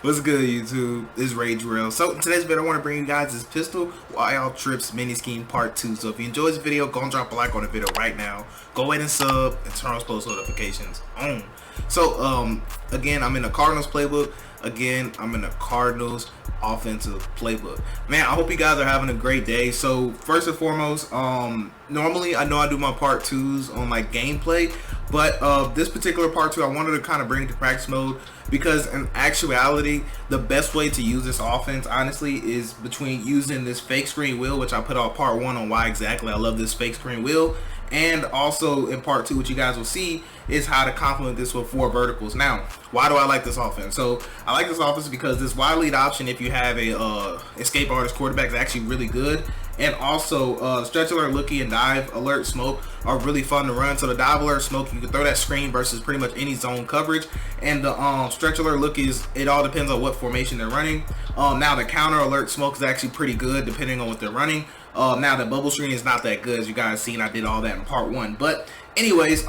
What's good, YouTube? It's Rage Real. So in today's video, I want to bring you guys this Pistol Wild Trips mini scheme part 2. So if you enjoyed this video, go and drop a like on the video right now. Go ahead and sub and turn on post notifications on. So again, I'm in the Cardinals playbook. Again, I'm in the Cardinals offensive playbook. Man, I hope you guys are having a great day. So first and foremost, normally I know I do my part 2s on like gameplay, but this particular part 2 I wanted to kind of bring to practice mode, because in actuality the best way to use this offense honestly is between using this fake screen wheel, which I put out part 1 on why exactly I love this fake screen wheel, and also in part 2 what you guys will see is how to complement this with 4 verticals. Now, why do I like this offense? So I like this offense because this wide lead option, if you have a escape artist quarterback, is actually really good. And also stretch alert, lookie, and dive alert smoke are really fun to run. So the dive alert smoke, you can throw that screen versus pretty much any zone coverage, and the stretch alert lookies, it all depends on what formation they're running. Now the counter alert smoke is actually pretty good depending on what they're running. Now the bubble screen is not that good, as you guys seen. I did all that in part 1, but anyways,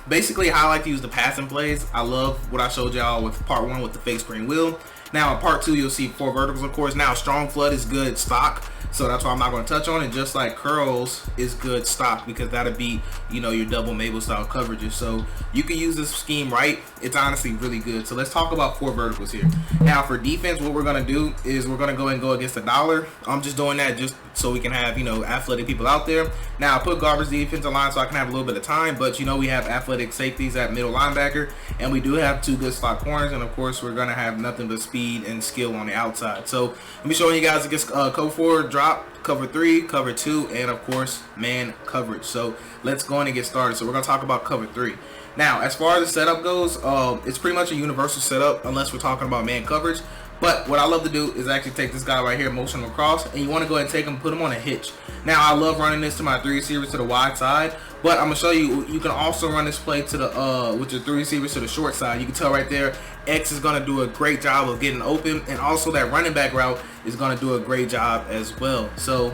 basically how I like to use the passing plays, I love what I showed y'all with part 1 with the fake screen wheel. Now in part 2 you'll see 4 verticals, of course. Now strong flood is good stock, so that's why I'm not going to touch on it. Just like curls is good stock, because that'll be, you know, your double Mabel style coverages. So you can use this scheme right. It's honestly really good. So let's talk about 4 verticals here. Now for defense, what we're going to do is we're going to go and go against the dollar. I'm just doing that just so we can have, you know, athletic people out there. Now I put garbage defensive line so I can have a little bit of time, but you know, we have athletic safeties at middle linebacker, and we do have 2 good slot corners, and of course we're going to have nothing but speed and skill on the outside. So let me show you guys against cover 4, drop, cover 3, cover 2, and of course man coverage. So let's go in and get started. So we're going to talk about cover 3. Now as far as the setup goes, it's pretty much a universal setup unless we're talking about man coverage. But what I love to do is actually take this guy right here, motion him across, and you want to go ahead and take him, put him on a hitch. Now I love running this to my 3 receivers to the wide side, but I'm gonna show you, you can also run this play to the with your 3 receivers to the short side. You can tell right there X is gonna do a great job of getting open, and also that running back route is gonna do a great job as well. So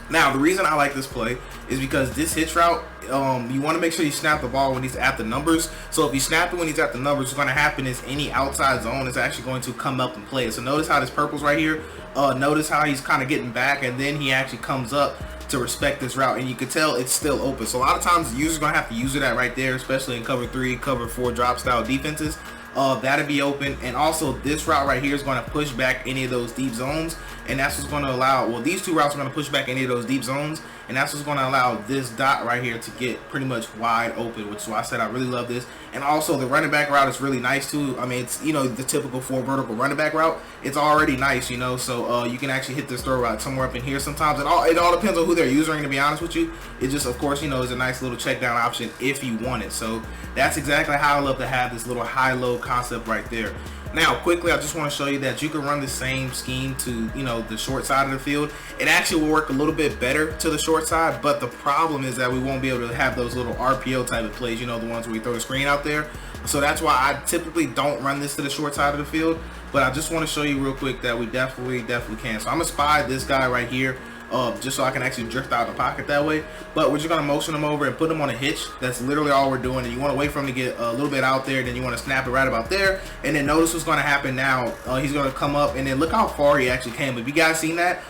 now the reason I like this play is because this hitch route, you want to make sure you snap the ball when he's at the numbers. So if you snap it when he's at the numbers, what's going to happen is any outside zone is actually going to come up and play it. So notice how this purple's right here. Notice how he's kind of getting back, and then he actually comes up to respect this route, and you can tell it's still open. So a lot of times the user's going to have to use it at right there, especially in cover 3, cover 4 drop style defenses. That'll be open, and also this route right here is going to push back any of those deep zones, and that's what's going to allow, well, these 2 routes are going to push back any of those deep zones, and that's what's going to allow this dot right here to get pretty much wide open, which is why I said I really love this. And also the running back route is really nice too. I mean, it's, you know, the typical 4 vertical running back route, it's already nice, you know, so you can actually hit this throw route somewhere up in here sometimes. It all depends on who they're using, to be honest with you. It just, of course, you know, is a nice little check down option if you want it. So that's exactly how I love to have this little high-low concept right there. Now quickly, I just want to show you that you can run the same scheme to, you know, the short side of the field. It actually will work a little bit better to the short side, but the problem is that we won't be able to have those little RPO type of plays, you know, the ones where we throw the screen out there. So that's why I typically don't run this to the short side of the field, but I just want to show you real quick that we definitely can. So I'm gonna spy this guy right here, just so I can actually drift out of the pocket that way. But we're just going to motion him over and put him on a hitch. That's literally all we're doing. And you want to wait for him to get a little bit out there, then you want to snap it right about there, and then notice what's going to happen now. He's going to come up, and then look how far he actually came. Have you guys seen that?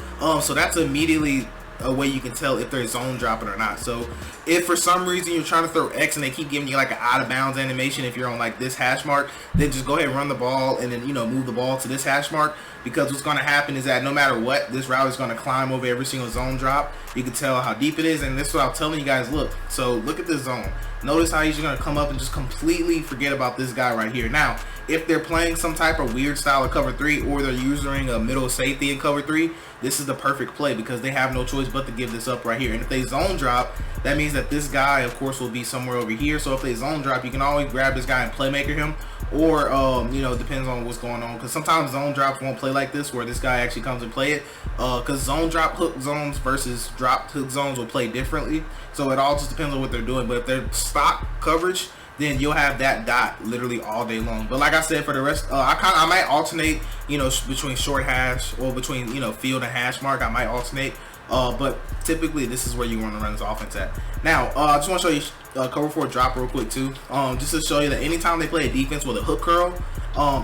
So that's immediately a way you can tell if they're zone dropping or not. So if for some reason you're trying to throw X and they keep giving you like an out of bounds animation, if you're on like this hash mark, then just go ahead and run the ball, and then, you know, move the ball to this hash mark, because what's going to happen is that no matter what, this route is going to climb over every single zone drop. You can tell how deep it is, and this is what I'm telling you guys. Look, so look at this zone. Notice how he's going to come up and just completely forget about this guy right here. Now if they're playing some type of weird style of cover 3, or they're using a middle safety in cover 3, this is the perfect play, because they have no choice but to give this up right here. And if they zone drop, that means that this guy of course will be somewhere over here. So if they zone drop, you can always grab this guy and playmaker him, or you know, depends on what's going on, because sometimes zone drops won't play like this where this guy actually comes and play it, because zone drop hook zones versus drop hook zones will play differently. So it all just depends on what they're doing. But if they're stock coverage, then you'll have that dot literally all day long. But like I said, for the rest, I might alternate, you know, between short hash or between, you know, field and hash mark. I might alternate. But typically this is where you want to run this offense at. Now, I just want to show you cover 4 drop real quick too, just to show you that anytime they play a defense with a hook curl,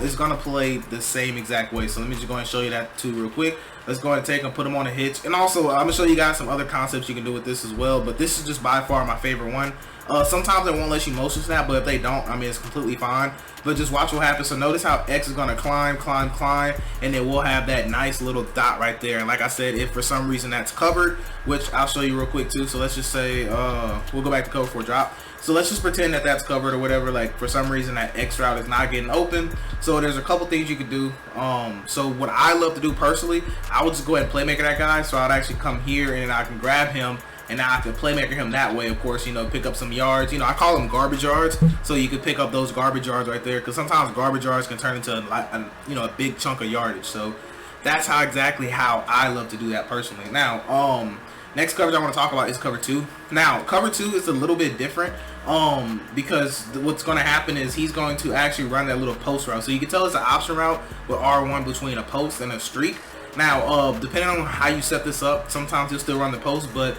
it's gonna play the same exact way. So let me just go ahead and show you that too real quick. Let's go ahead and take them, put them on a hitch, and also I'm gonna show you guys some other concepts you can do with this as well. But this is just by far my favorite one. Sometimes they won't let you motion snap, but if they don't, I mean, it's completely fine. But just watch what happens. So notice how X is gonna climb, climb, climb, and then we'll have that nice little dot right there. And like I said, if for some reason that's covered, which I'll show you real quick too. So let's just say we'll go back to cover 4 drop. So let's just pretend that that's covered or whatever. Like for some reason that X route is not getting open. So there's a couple things you could do. So what I love to do personally, I would just go ahead and playmaker that guy. So I'd actually come here and I can grab him. And now I can playmaker him that way, of course, you know, pick up some yards. You know, I call them garbage yards. So you could pick up those garbage yards right there, because sometimes garbage yards can turn into a big chunk of yardage. So that's exactly how I love to do that personally. Now, next coverage I want to talk about is cover 2. Now, cover 2 is a little bit different because what's going to happen is he's going to actually run that little post route. So you can tell it's an option route with R1 between a post and a streak. Now, depending on how you set this up, sometimes he'll still run the post, but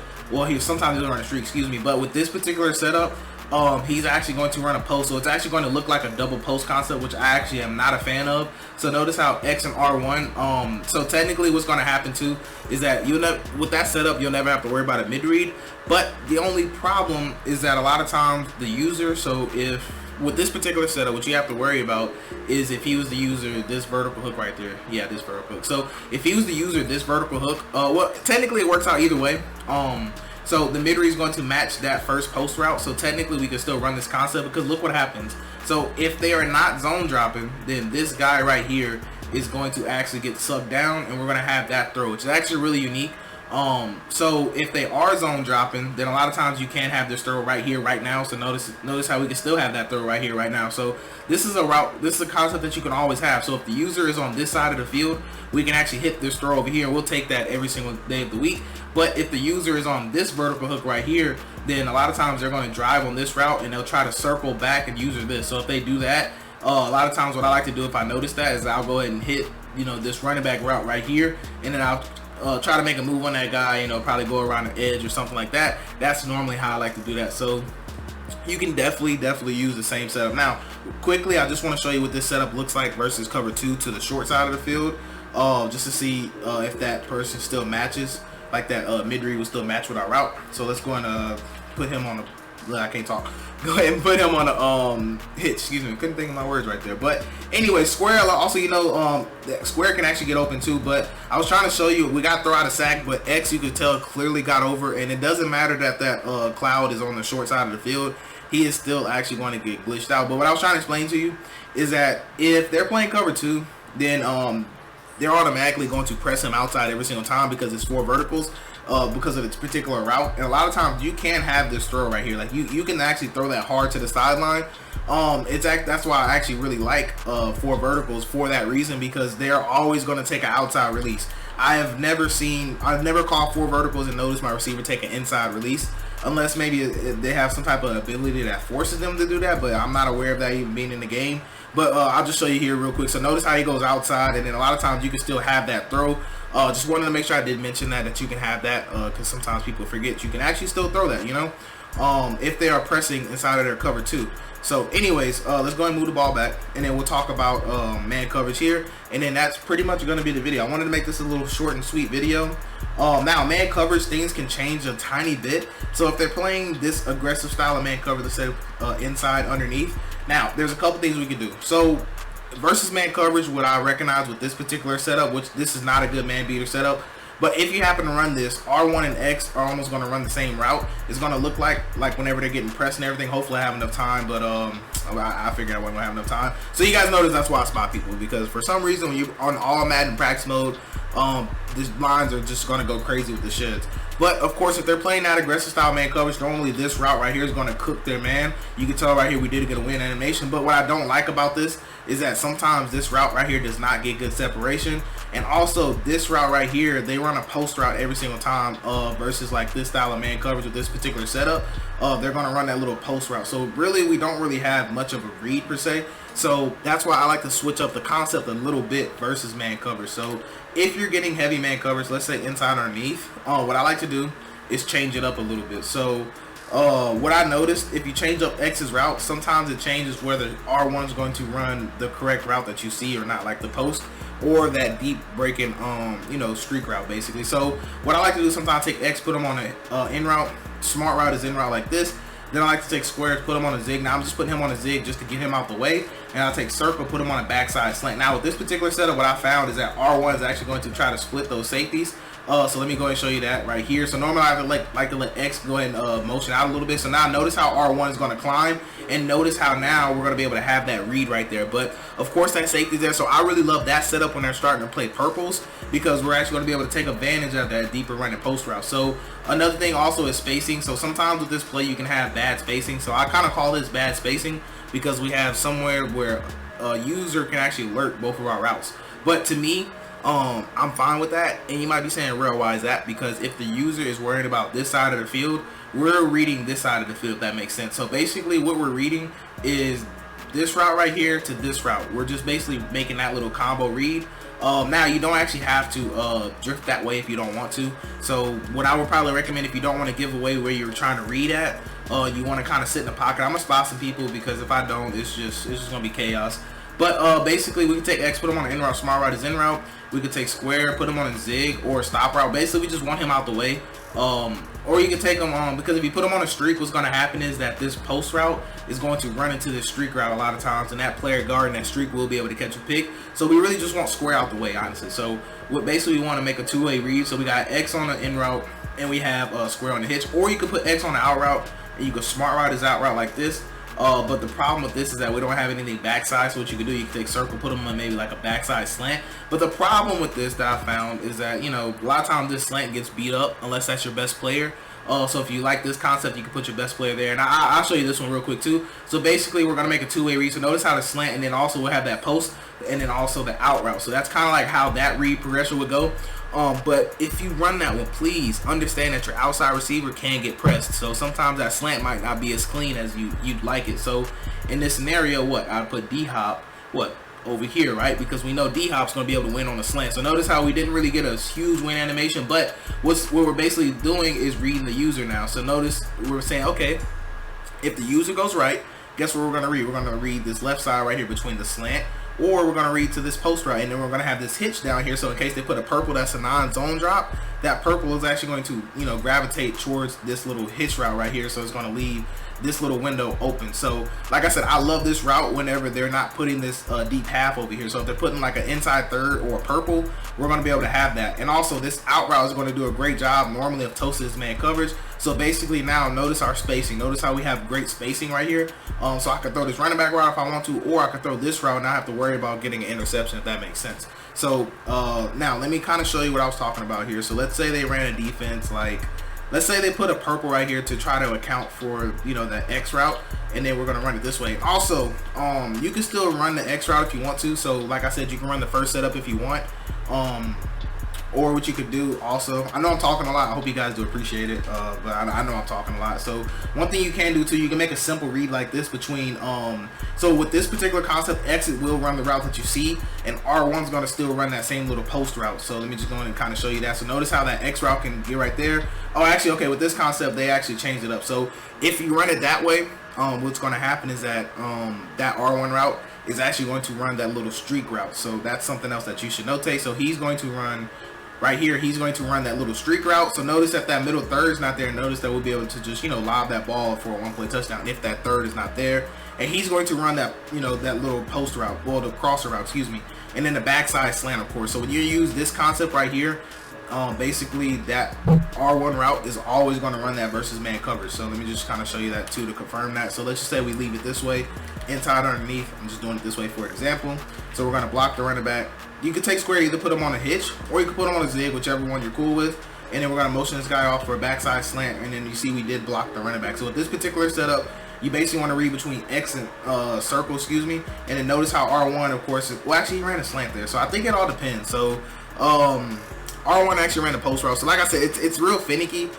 sometimes he'll run a streak, excuse me. But with this particular setup, he's actually going to run a post, so it's actually going to look like a double post concept, which I actually am not a fan of. So notice how X and R1. So technically, what's going to happen too is that with that setup, you'll never have to worry about a mid read. But the only problem is that a lot of times the user. So if with this particular setup, what you have to worry about is if he was the user this vertical hook right there. Yeah, this vertical hook. So if he was the user this vertical hook, well, technically it works out either way. So the mid read is going to match that first post route. So technically we can still run this concept, because look what happens. So if they are not zone dropping, then this guy right here is going to actually get sucked down, and we're going to have that throw, which is actually really unique. So if they are zone dropping, then a lot of times you can have this throw right here, right now. So notice how we can still have that throw right here, right now. So this is a route, this is a concept that you can always have. So if the user is on this side of the field, we can actually hit this throw over here. We'll take that every single day of the week. But if the user is on this vertical hook right here, then a lot of times they're going to drive on this route and they'll try to circle back and user this. So if they do that, a lot of times what I like to do if I notice that is I'll go ahead and hit, this running back route right here, and then I'll try to make a move on that guy, probably go around the edge or something like that. That's normally how I like to do that. So you can definitely use the same setup. Now, quickly, I just want to show you what this setup looks like versus cover 2 to the short side of the field, just to see if that person still matches, like that mid read will still match with our route. So let's go and put him on the, I can't talk. Go ahead and put him on a hitch. Excuse me, couldn't think of my words right there. But anyway, square, also that square can actually get open too. But I was trying to show you, we got to throw out a sack, but X, you could tell, clearly got over, and it doesn't matter that cloud is on the short side of the field. He is still actually going to get glitched out. But what I was trying to explain to you is that if they're playing cover 2, then they're automatically going to press him outside every single time, because it's 4 verticals. Because of its particular route, and a lot of times you can have this throw right here, like you can actually throw that hard to the sideline. That's why I actually really like 4 verticals for that reason, because they're always going to take an outside release. I've never called 4 verticals and noticed my receiver take an inside release, unless maybe they have some type of ability that forces them to do that, but I'm not aware of that even being in the game. But I'll just show you here real quick. So notice how he goes outside, and then a lot of times you can still have that throw. Just wanted to make sure I did mention that you can have that, because sometimes people forget you can actually still throw that, if they are pressing inside of their cover 2. So anyways, let's go and move the ball back, and then we'll talk about man coverage here, and then that's pretty much going to be the video. I wanted to make this a little short and sweet video. Now, man coverage, things can change a tiny bit. So if they're playing this aggressive style of man cover, let's say inside, underneath. Now, there's a couple things we can do. So versus man coverage, what I recognize with this particular setup, which this is not a good man beater setup, but if you happen to run this, R1 and X are almost going to run the same route. It's going to look like whenever they're getting pressed and everything. Hopefully I have enough time, but I figured I wasn't going to have enough time. So you guys notice that's why I spot people, because for some reason when you're on all Madden practice mode, these lines are just going to go crazy with the sheds. But of course, if they're playing that aggressive style man coverage, normally this route right here is going to cook their man. You can tell right here we did get a win animation. But what I don't like about this is that sometimes this route right here does not get good separation. And also this route right here, they run a post route every single time versus like this style of man coverage with this particular setup. They're going to run that little post route. So really, we don't really have much of a read per se. So that's why I like to switch up the concept a little bit versus man coverage. So if you're getting heavy man coverage, let's say inside underneath, what I like to do is change it up a little bit. So what I noticed, if you change up X's route, sometimes it changes whether R1 is going to run the correct route that you see or not, like the post or that deep breaking streak route basically. So what I like to do sometimes, take X, put them on a in route. Smart route is in route like this. Then I like to take squares, put him on a zig. Now I'm just putting him on a zig just to get him out the way. And I'll take circle, put him on a backside slant. Now with this particular setup, what I found is that R1 is actually going to try to split those safeties. So let me go ahead and show you that right here. So normally I like to let X go ahead and motion out a little bit. So now notice how R1 is going to climb, and notice how now we're going to be able to have that read right there. But of course that safety's there. So I really love that setup when they're starting to play purples, because we're actually going to be able to take advantage of that deeper running post route. So another thing also is spacing. So sometimes with this play you can have bad spacing. So I kind of call this bad spacing because we have somewhere where a user can actually lurk both of our routes. But to me, I'm fine with that. And you might be saying, real, why is that? Because if the user is worried about this side of the field, we're reading this side of the field, if that makes sense. So basically what we're reading is this route right here to this route. We're just basically making that little combo read. Now you don't actually have to drift that way if you don't want to. So what I would probably recommend, if you don't want to give away where you're trying to read at, you want to kind of sit in the pocket. I'm gonna spot some people, because if I don't, it's just gonna be chaos. But basically we can take X, put him on an in route. Smart route is in route. We could take square, put him on a zig or a stop route. Basically we just want him out the way. Or you can take him on, because if you put him on a streak, what's going to happen is that this post route is going to run into this streak route a lot of times, and that player guarding that streak will be able to catch a pick. So we really just want square out the way, honestly. So what basically we want to make a two-way read. So we got X on the in route and we have square on the hitch, or you could put X on the out route and you could smart route his out route like this. But the problem with this is that we don't have anything backside. So what you can do, you can take circle, put them on maybe like a backside slant. But the problem with this that I found is that, a lot of times this slant gets beat up unless that's your best player. So if you like this concept, you can put your best player there. And I'll show you this one real quick too. So basically we're going to make a two-way read. So notice how the slant, and then also we'll have that post, and then also the out route. So that's kind of like how that read progression would go. But if you run that one, please understand that your outside receiver can get pressed. So sometimes that slant might not be as clean as you'd like it. So in this scenario, I put D-Hop, over here, right? Because we know D-Hop's going to be able to win on the slant. So notice how we didn't really get a huge win animation, but what we're basically doing is reading the user now. So notice we're saying, okay, if the user goes right, guess what we're going to read? We're going to read this left side right here between the slant, or we're going to read to this post route, and then we're going to have this hitch down here. So in case they put a purple that's a non-zone drop, that purple is actually going to, gravitate towards this little hitch route right here. So it's going to leave this little window open. So like I said, I love this route whenever they're not putting this deep half over here. So if they're putting like an inside third or a purple, we're going to be able to have that. And also this out route is going to do a great job normally of toasting this man coverage. So basically now notice our spacing. Notice how we have great spacing right here. So I can throw this running back route if I want to, or I can throw this route and not have to worry about getting an interception, if that makes sense. So now let me kind of show you what I was talking about here. So let's say they ran a defense like, let's say they put a purple right here to try to account for, that X route, and then we're going to run it this way. Also, you can still run the X route if you want to. So like I said, you can run the first setup if you want. Or what you could do also, I know I'm talking a lot, I hope you guys do appreciate it, but I know I'm talking a lot. So one thing you can do too, you can make a simple read like this between, so with this particular concept, X, it will run the route that you see, and R1 is going to still run that same little post route. So let me just go in and kind of show you that. So notice how that X route can get right there. Oh, actually, okay, with this concept, they actually changed it up. So if you run it that way, what's going to happen is that that R1 route is actually going to run that little streak route. So that's something else that you should notate. So he's going to run right here, he's going to run that little streak route. So notice that that middle third is not there. Notice that we'll be able to just, lob that ball for a one-play touchdown if that third is not there. And he's going to run that, that little post route, well, the crosser route, excuse me. And then the backside slant, of course. So when you use this concept right here, basically that R1 route is always going to run that versus man coverage. So let me just kind of show you that too to confirm that. So let's just say we leave it this way, inside underneath. I'm just doing it this way for example. So we're going to block the running back. You can take square, either put him on a hitch or you can put him on a zig, whichever one you're cool with. And then we're going to motion this guy off for a backside slant. And then you see we did block the running back. So with this particular setup, you basically want to read between X and circle, excuse me. And then notice how R1, of course, well, actually he ran a slant there. So I think it all depends. So R1 actually ran a post route. So like I said, it's real finicky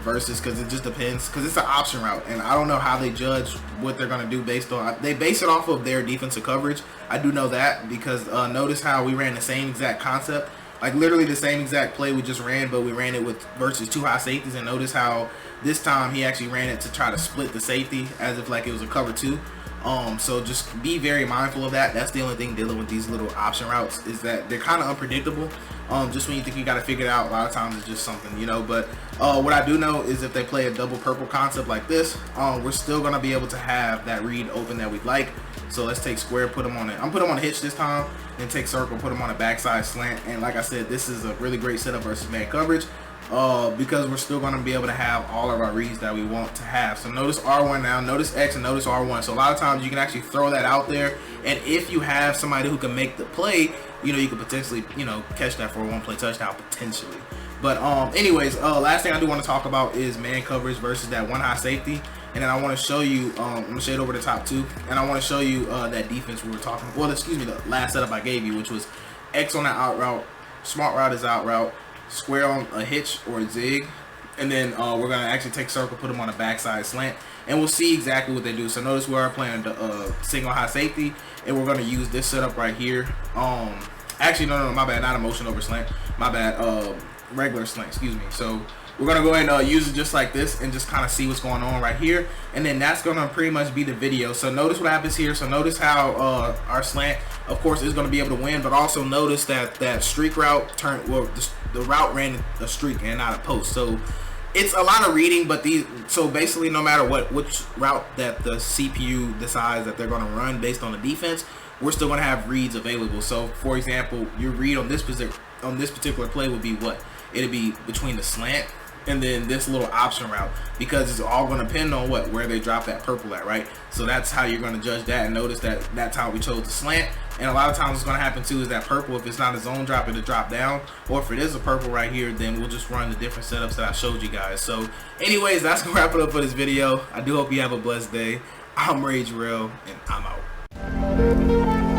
versus, because it just depends, because it's an option route, and I don't know how they judge what they're going to do based on, they base it off of their defensive coverage. I do know that, because notice how we ran the same exact concept, like literally the same exact play we just ran, but we ran it with versus 2 high safeties. And notice how this time he actually ran it to try to split the safety as if like it was a cover 2. So just be very mindful of that. That's the only thing dealing with these little option routes, is that they're kind of unpredictable. Just when you think you got to figure it out, a lot of times it's just something, you know. But what I do know is if they play a double purple concept like this, we're still going to be able to have that read open that we'd like. So let's take square, put them on it. I'm put them on a hitch this time, then take circle, put them on a backside slant. And like I said, this is a really great setup versus man coverage, because we're still going to be able to have all of our reads that we want to have. So notice R1 now, notice X, and notice R1. So a lot of times you can actually throw that out there, and if you have somebody who can make the play, you know, you could potentially, you know, catch that for a 1-play touchdown potentially. But anyways, last thing I do want to talk about is man coverage versus that 1 high safety. And then I want to show you, I'm going to shade over the top 2, and I want to show you that defense we were talking, well, excuse me, the last setup I gave you, which was X on that out route, smart route is out route, square on a hitch or a zig, and then we're going to actually take circle, put them on a backside slant, and we'll see exactly what they do. So notice we are playing the single high safety, and we're going to use this setup right here. Actually, no, my bad, not a motion over slant, my bad, regular slant, excuse me. So we're going to go ahead and use it just like this and just kind of see what's going on right here. And then that's going to pretty much be the video. So notice what happens here. So notice how our slant, of course, is going to be able to win. But also notice that that streak route turned, well, the route ran a streak and not a post. So it's a lot of reading. But so basically no matter which route that the CPU decides that they're going to run based on the defense, we're still going to have reads available. So for example, your read on this particular play would be what? It'd be between the slant and then this little option route, because it's all going to depend on where they drop that purple at, right? So that's how you're going to judge that. And notice that that's how we chose the slant. And a lot of times what's going to happen too is that purple, if it's not a zone drop, it'll drop down, or if it is a purple right here, then we'll just run the different setups that I showed you guys. So anyways, that's gonna wrap it up for this video. I do hope you have a blessed day. I'm Rage Real, and I'm out.